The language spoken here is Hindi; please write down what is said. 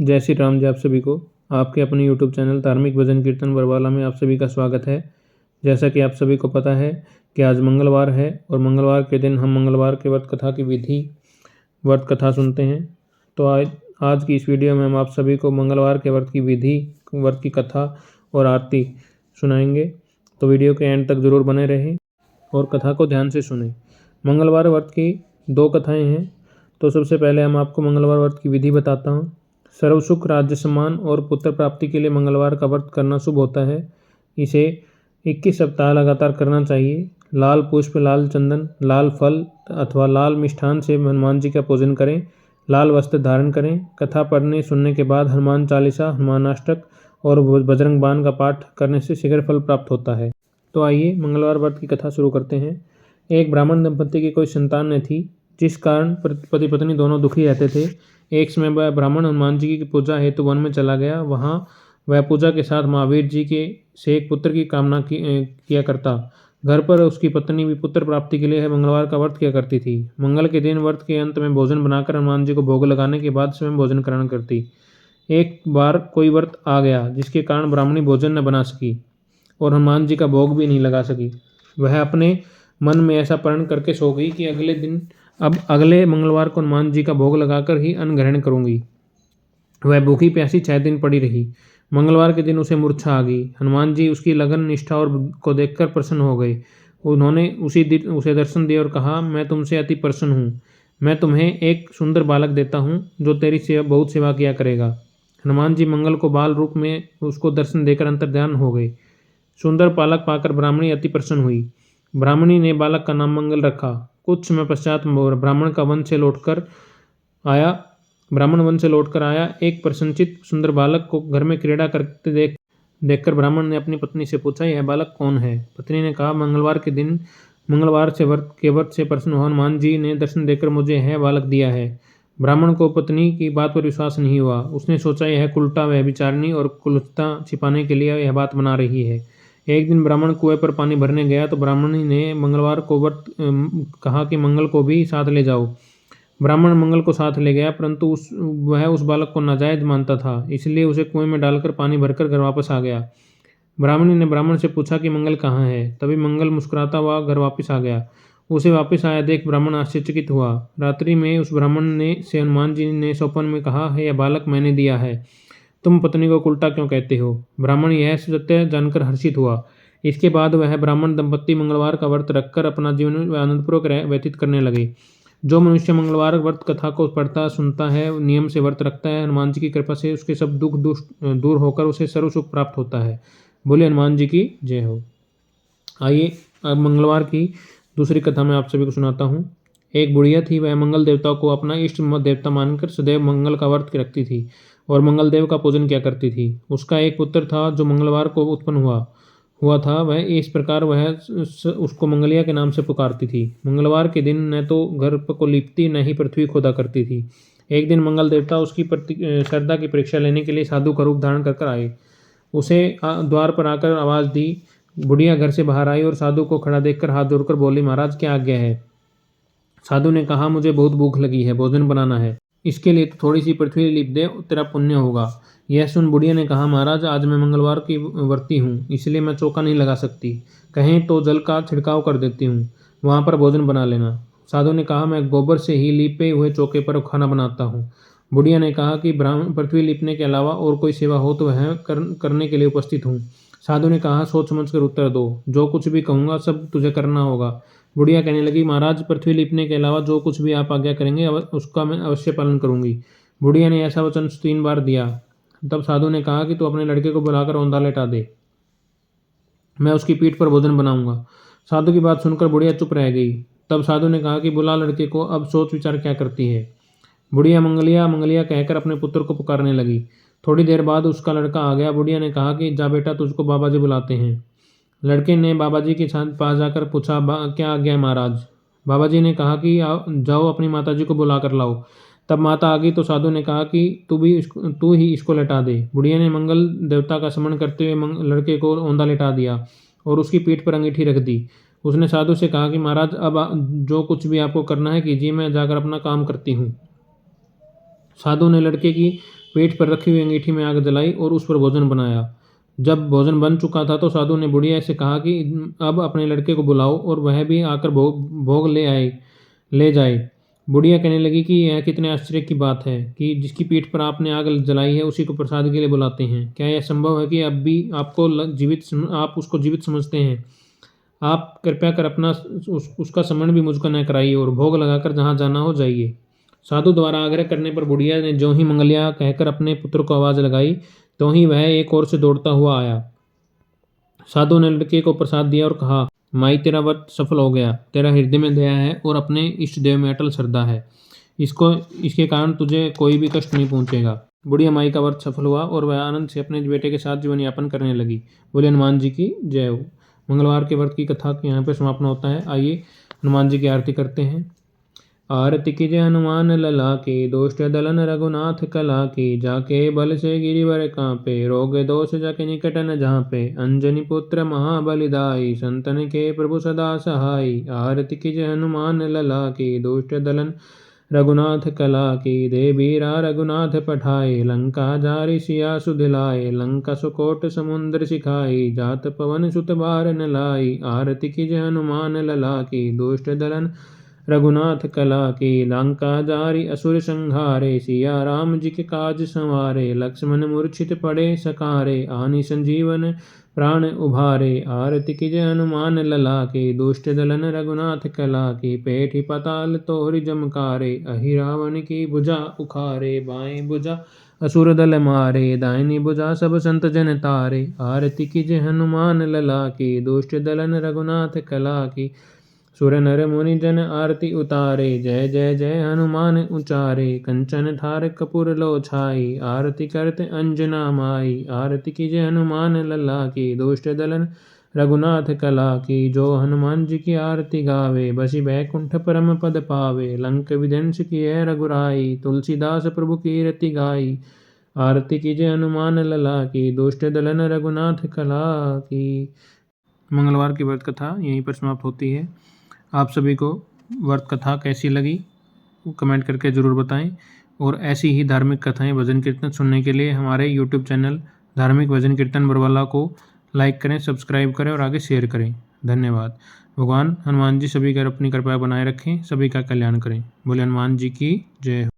जय श्री राम जी। आप सभी को आपके अपने YouTube चैनल धार्मिक भजन कीर्तन बरवाला में आप सभी का स्वागत है। जैसा कि आप सभी को पता है कि आज मंगलवार है और मंगलवार के दिन हम मंगलवार के व्रत कथा की विधि व्रत कथा सुनते हैं। तो आज की इस वीडियो में हम आप सभी को मंगलवार के व्रत की विधि, व्रत की कथा और आरती सुनाएंगे। तो वीडियो के एंड तक जरूर बने रहें और कथा को ध्यान से सुनें। मंगलवार व्रत की 2 कथाएं हैं। तो सबसे पहले हम आपको मंगलवार व्रत की विधि बताता हूँ। सर्व सुख, राज्य सम्मान और पुत्र प्राप्ति के लिए मंगलवार का व्रत करना शुभ होता है। इसे 21 सप्ताह लगातार करना चाहिए। लाल पुष्प, लाल चंदन, लाल फल अथवा लाल मिष्ठान से हनुमान जी का पूजन करें। लाल वस्त्र धारण करें। कथा पढ़ने सुनने के बाद हनुमान चालीसा, हनुमानाष्टक और बजरंग बाण का पाठ करने से शीघ्र फल प्राप्त होता है। तो आइए मंगलवार व्रत की कथा शुरू करते हैं। एक ब्राह्मण दंपति की कोई संतान न थी, जिस कारण पति पत्नी दोनों दुखी रहते थे। एक समय वह ब्राह्मण हनुमान जी की पूजा हेतु वन में चला गया। वहाँ वह पूजा के साथ महावीर जी के से एक पुत्र की कामना किया करता। घर पर उसकी पत्नी भी पुत्र प्राप्ति के लिए मंगलवार का व्रत किया करती थी। मंगल के दिन व्रत के अंत में भोजन बनाकर हनुमान जी को भोग लगाने के बाद स्वयं भोजन ग्रहण करती। एक बार कोई व्रत आ गया जिसके कारण ब्राह्मणी भोजन न बना सकी और हनुमान जी का भोग भी नहीं लगा सकी। वह अपने मन में ऐसा प्रण करके सो गई कि अगले मंगलवार को हनुमान जी का भोग लगाकर ही अन्न ग्रहण करूंगी। वह भूखी प्यासी 6 दिन पड़ी रही। मंगलवार के दिन उसे मूर्छा आ गई। हनुमान जी उसकी लगन, निष्ठा और को देखकर प्रसन्न हो गए। उन्होंने उसी दिन उसे दर्शन दिए और कहा, मैं तुमसे अति प्रसन्न हूँ। मैं तुम्हें एक सुंदर बालक देता हूँ जो तेरी बहुत सेवा किया करेगा। हनुमान जी मंगल को बाल रूप में उसको दर्शन देकर अंतर्ध्यान हो गए। सुंदर बालक पाकर ब्राह्मणी अति प्रसन्न हुई। ब्राह्मणी ने बालक का नाम मंगल रखा। कुछ समय पश्चात ब्राह्मण वन से लौटकर आया एक प्रसन्नचित सुंदर बालक को घर में क्रीड़ा करते देखकर ब्राह्मण ने अपनी पत्नी से पूछा, यह बालक कौन है? पत्नी ने कहा, मंगलवार से व्रत से प्रसन्न हनुमान जी ने दर्शन देकर मुझे यह बालक दिया है। ब्राह्मण को पत्नी की बात पर विश्वास नहीं हुआ। उसने सोचा, यह कुलटा व्यभिचारिणी और कुलता छिपाने के लिए यह बात बना रही है। एक दिन ब्राह्मण कुएं पर पानी भरने गया तो ब्राह्मणी ने मंगलवार को कहा कि मंगल को भी साथ ले जाओ। ब्राह्मण मंगल को साथ ले गया, परंतु वह उस बालक को नाजायज मानता था, इसलिए उसे कुएं में डालकर पानी भरकर घर वापस आ गया। ब्राह्मणी ने ब्राह्मण से पूछा कि मंगल कहाँ है? तभी मंगल मुस्कुराता हुआ घर वापस आ गया। उसे वापस आया देख ब्राह्मण आश्चर्यचकित हुआ। रात्रि में उस ब्राह्मण ने से हनुमान जी ने स्वप्न में कहा, है यह बालक मैंने दिया है, तुम पत्नी को उल्टा क्यों कहते हो? ब्राह्मण यह सत्य जानकर हर्षित हुआ। इसके बाद वह ब्राह्मण दंपत्ति मंगलवार का व्रत रखकर अपना जीवन आनंदपूर्वक व्यतीत करने लगे। जो मनुष्य मंगलवार व्रत कथा को पढ़ता सुनता है, नियम से व्रत रखता है, हनुमान जी की कृपा से उसके सब दुख दूर होकर उसे सर्व सुख प्राप्त होता है। बोले हनुमान जी की जय हो। आइए अब मंगलवार की दूसरी कथा मैं आप सभी को सुनाता हूँ। एक बुढ़िया थी। वह मंगल देवता को अपना इष्ट देवता मानकर सदैव मंगल का व्रत रखती थी और मंगल देव का पूजन किया करती थी। उसका एक पुत्र था जो मंगलवार को उत्पन्न हुआ था। वह इस प्रकार वह उसको मंगलिया के नाम से पुकारती थी। मंगलवार के दिन न तो घर को लिपती न ही पृथ्वी खोदा करती थी। एक दिन मंगल देवता उसकी श्रद्धा की परीक्षा लेने के लिए साधु का रूप धारण कर आए। उसे द्वार पर आकर आवाज़ दी। बुढ़िया घर से बाहर आई और साधु को खड़ा देखकर हाथ जोड़कर बोली, महाराज क्या आज्ञा है? साधु ने कहा, मुझे बहुत भूख लगी है, भोजन बनाना है। इसके लिए तो थोड़ी सी पृथ्वी लिप दे, तेरा पुण्य होगा। यह सुन बुढ़िया ने कहा, महाराज आज मैं मंगलवार की व्रती हूँ, इसलिए मैं चौका नहीं लगा सकती। कहें तो जल का छिड़काव कर देती हूँ, वहाँ पर भोजन बना लेना। साधु ने कहा, मैं गोबर से ही लीपे हुए चौके पर खाना बनाता हूँ। बुढ़िया ने कहा कि पृथ्वी लिपने के अलावा और कोई सेवा हो तो वह करने के लिए उपस्थित हूँ। साधु ने कहा, सोच समझ कर उत्तर दो, जो कुछ भी कहूँगा सब तुझे करना होगा। बुढ़िया कहने लगी, महाराज पृथ्वी लिपने के अलावा जो कुछ भी आप आज्ञा करेंगे उसका मैं अवश्य पालन करूंगी। बुढ़िया ने ऐसा वचन 3 बार दिया। तब साधु ने कहा कि तू अपने लड़के को बुलाकर औंधा लेटा दे, मैं उसकी पीठ पर भोजन बनाऊंगा। साधु की बात सुनकर बुढ़िया चुप रह गई। तब साधु ने कहा कि बुला लड़के को, अब सोच विचार क्या करती है। बुढ़िया मंगलिया मंगलिया कहकर अपने पुत्र को पुकारने लगी। थोड़ी देर बाद उसका लड़का आ गया। बुढ़िया ने कहा कि जा बेटा, तुझको बाबा जी बुलाते हैं। लड़के ने बाबा जी के पास जाकर पूछा, क्या आज्ञा है महाराज? बाबा जी ने कहा कि जाओ अपनी माता जी को बुला कर लाओ। तब माता आ गई तो साधु ने कहा कि तू ही इसको लेटा दे। बुढ़िया ने मंगल देवता का स्मरण करते हुए लड़के को औंधा लेटा दिया और उसकी पीठ पर अंगीठी रख दी। उसने साधु से कहा कि महाराज अब जो कुछ भी आपको करना है कीजिए, मैं जाकर अपना काम करती हूँ। साधु ने लड़के की पेट पर रखी हुई अंगीठी में आग जलाई और उस पर भोजन बनाया। जब भोजन बन चुका था तो साधु ने बुढ़िया से कहा कि अब अपने लड़के को बुलाओ और वह भी आकर भोग ले जाए। बुढ़िया कहने लगी कि यह कितने आश्चर्य की बात है कि जिसकी पीठ पर आपने आग जलाई है उसी को प्रसाद के लिए बुलाते हैं। क्या यह संभव है कि अब भी आप उसको जीवित समझते हैं? आप कृपया कर अपना उसका स्मरण भी मुझको न कराइए और भोग लगाकर जहाँ जाना हो जाइए। साधु द्वारा आग्रह करने पर बुढ़िया ने जो ही मंगलिया कहकर अपने पुत्र को आवाज़ लगाई तो ही वह एक ओर से दौड़ता हुआ आया। साधु ने लड़के को प्रसाद दिया और कहा, माई तेरा व्रत सफल हो गया। तेरा हृदय में दया है और अपने इष्ट देव में अटल श्रद्धा है। इसके कारण तुझे कोई भी कष्ट नहीं पहुंचेगा। बुढ़िया माई का व्रत सफल हुआ और वह आनंद से अपने बेटे के साथ जीवन यापन करने लगी। बोले हनुमान जी की जय हो। मंगलवार के व्रत की कथा यहाँ पे समापन होता है। आइए हनुमान जी की आरती करते हैं। आरती की जय हनुमान लला की, दुष्ट दलन रघुनाथ कला की, जाके बल से गिरिवर कांपे, रोग दोष जाके निकट न झांपे, अंजनी पुत्र महाबलिदाई, संतन के प्रभु सदा सहाई। आरती की जय हनुमान लला की, दुष्ट दलन रघुनाथ कला की, दे बीरा रघुनाथ पठाए, लंका जारी सिया सुधिलाए, लंका सुकोट समुद्र सिखाई, जात पवन सुत बार न लाई। आरती की जय हनुमान लला की, दुष्ट दलन रघुनाथ कला की, लंका जारी असुर संहारे, सिया राम जी के काज संवारे, लक्ष्मण मूर्छित पड़े सकारे, आनि संजीवन प्राण उभारे। आरती की जय हनुमान लला की, दुष्ट दलन रघुनाथ कला की, पेठी पताल तोहरी जमकारे, अहि रावण की भुजा उखारे, बाएं भुजा असुर दल मारे, दाहिनी भुजा सब संत जन तारे। आरती की जय हनुमान लला की, दुष्ट दलन रघुनाथ कला की, सुर नर मुनि जन आरती उतारे, जय जय जय हनुमान उचारे, कंचन थार कपूर लो छाई, आरती करते अंजना माई। आरती की जय हनुमान लला की, दुष्ट दलन रघुनाथ कला की, जो हनुमान जी की आरती गावे, बसी बैकुंठ परम पद पावे, लंक विध्वंस किए रघुराई, तुलसीदास प्रभु कीरति गाई। आरती की जय हनुमान लला की, दुष्ट दलन रघुनाथ कला की। मंगलवार की व्रत कथा यहीं पर समाप्त होती है। आप सभी को व्रत कथा कैसी लगी कमेंट करके ज़रूर बताएं और ऐसी ही धार्मिक कथाएं भजन कीर्तन सुनने के लिए हमारे YouTube चैनल धार्मिक भजन कीर्तन बरवाला को लाइक करें, सब्सक्राइब करें और आगे शेयर करें। धन्यवाद। भगवान हनुमान जी सभी का अपनी कृपा बनाए रखें, सभी का कल्याण करें। बोले हनुमान जी की जय हो।